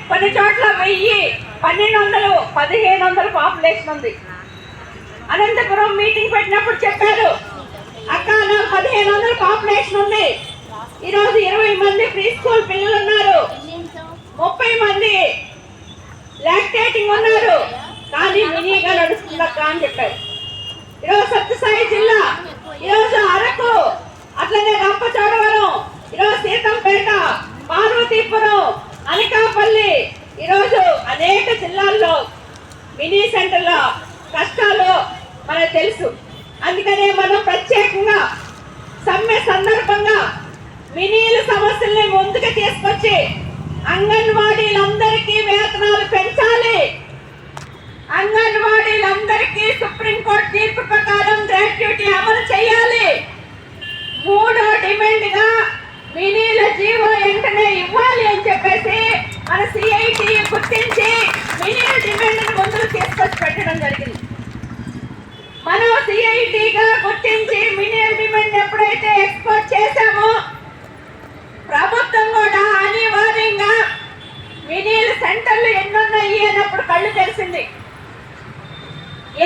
కొన్ని చోట్ల 1000, 1200, 1500 పాపులేషన్ ఉంది. అనంతపురం మీటింగ్ పెట్టినప్పుడు చెప్పారు, అక్క నాకు 1500 పాపులేషన్ ఉంది, ఈరోజు 20 మంది ప్రీ స్కూల్ పిల్లలు ఉన్నారు, 30 మంది లాక్టేటింగ్ ఉన్నారు, కానీ మినీగా నడుస్తుందక్క అని చెప్పారు. ఈరోజు సత్యసాయి జిల్లా, ఈరోజు అరకు, అట్లనే రంపచోడవరం, ఈరోజు సీతంపేట, పార్వతీపురం, అనకాపల్లి, ఈరోజు అనేక జిల్లాల్లో మినీ సెంటర్ల కష్టాలు మనకు తెలుసు. అందుకనే మనం ప్రత్యేకంగా సమ్మె సందర్భంగా మినీల సమస్యల్ని ముందుకు తీసుకొచ్చి అంగన్వాడీలందరికీ వేతనాలు పెంచాలి, అంగన్వాడీలందరికీ సుప్రీంకోర్టు తీర్పు ప్రకారం గ్రాట్యుటీ అమలు చేయాలి, మూడో డిమాండ్ గా మినీల జీవో వెంటనే ఇవ్వాలి అని చెప్పేసి మన సిఐటి గుర్తించి మినీల డిమాండ్ ముందుకు తీసుకొచ్చి పెట్టడం జరిగింది. మనం సిఐటిగా గుర్తించి మినీల డిమాండ్ ఎప్పుడైతే ఎక్స్పోర్ట్ చేశామో ప్రభుత్వం కూడా అనివార్యంగా మినీల సెంటర్లు ఎన్నున్నాయి అన్నప్పుడు కళ్ళు తెలిసింది.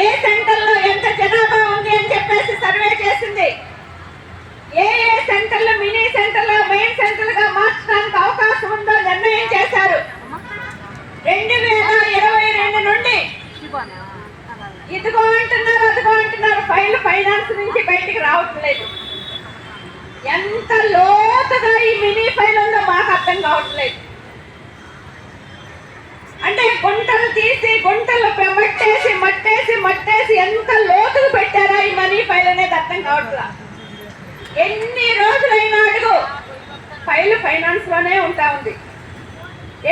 ఏ సెంటర్లో ఎంత జనాభా ఉంది అని చెప్పేసి సర్వే చేసింది. ఏ సెంటర్లు మినీ సెంటర్లు మెయిన్ సెంటర్లుగా మార్చడానికి అవకాశం ఉందో నిర్ణయం చేశారు. 2022 నుండి ఇదిగో అంటున్నారు, అదిగో అంటున్నారు, ఫైనాన్స్ నుంచి బయటికి రావట్లేదు. ఎంత లోతుగా ఈ మినీ ఫైల్ ఉందో మాకు అర్థం కావట్లేదు. అంటే గుంటలు తీసి గుంటలు మట్టేసి ఎంత లోతుకు పెట్టారా ఈ మనీ ఫైల్ అనేది అర్థం కావట్లా. ఎన్ని రోజులైనా అడుగు ఫైనాన్స్ లోనే ఉంటా ఉంది.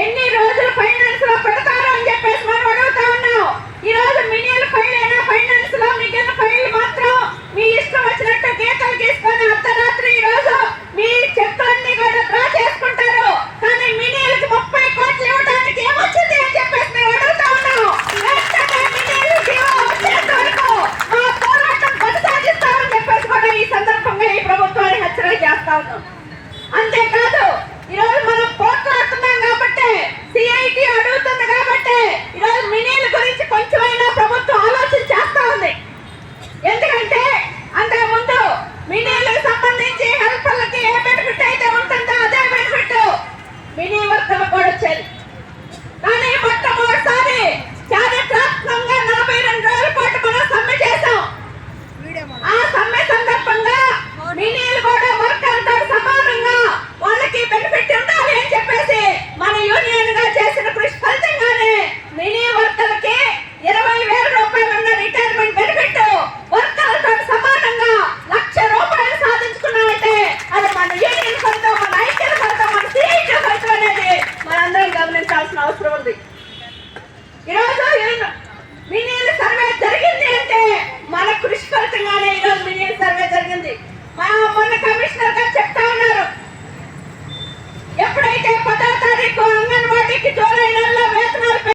ఎన్ని రోజులు ఫైనాన్స్ లో పెడతారు అని చెప్పేసి మనం అడుగుతా ఉన్నాం. ఈ రోజు మినియల్ ఫైల్ అయినా ఫైనాన్స్ లో మిగిలిన ఫైల్ మాత్రం మీ ఇష్టం వచ్చినట్టు గీతలు గీసుకొని అర్ధరాత్రి ఈ రోజు మీ చెక్కులన్నీ కూడా డ్రా చేసుకుంటారు. కానీ మినియల్కి 30 కోట్లు ఇవ్వడానికి ఏమొచ్చింది అని చెప్పేసి మేము అడుగుతా ఉన్నాం. మా పోరాటం కొనసాగిస్తామని చెప్పేసి కూడా ఈ సందర్భంగా ఈ ప్రభుత్వాన్ని హెచ్చరిక చేస్తా ఉన్నాం. అంతేకాదు ఈరోజు మనం పోట్లాడుతున్నాం కాబట్టి, సిఐటి అడుగుతుంది కాబట్టి ఈరోజు మినీల గురించి కొంచెమైనా ప్రభుత్వం ఆలోచన చేస్తా ఉంది. ఎందుకంటే అంతకుముందు మినీలకు సంబంధించి హెల్పర్లకి ఏ బెనిఫిట్ అయితే ఉంటుందో అదే బెనిఫిట్ మినీ వర్కర్లకు కూడా వచ్చేది. కానీ మొట్టమొదటిసారి చారిత్రాత్మకంగా 42 రోజుల పాటు మనం సమ్మె చేశాం. ఆ సమ్మె సందర్భంగా మినీలు కూడా వర్కర్లతో సమానంగా వాళ్ళకి బెనిఫిట్ ఉండాలి అని చెప్పేసి మన యూనియన్ గా చేసిన కృషి ఫలితంగానే మినీ వర్కర్లకి 20,000 రూపాయలు ఉన్న రిటైర్మెంట్ బెనిఫిట్ వర్కర్లతో సమానంగా 1,00,000 రూపాయలు సాధించుకున్నామంటే అది మన యూనియన్ ఫలితం, మన ఐక్యత ఫలితం, మన సిఐటి ఫలితం అనేది మనందరం గమనించాల్సిన అవసరం ఉంది. ఈరోజు మినీల సర్వే జరిగింది అంటే మన కృషి ఫలితంగానే ఈరోజు మినీల సర్వే జరిగింది. మొన్న కమిషనర్ గారు చెప్తా ఉన్నారు, ఎప్పుడైతే 10వ తారీఖు అంగన్వాడీకి జూలై నెలలో వేతనాలు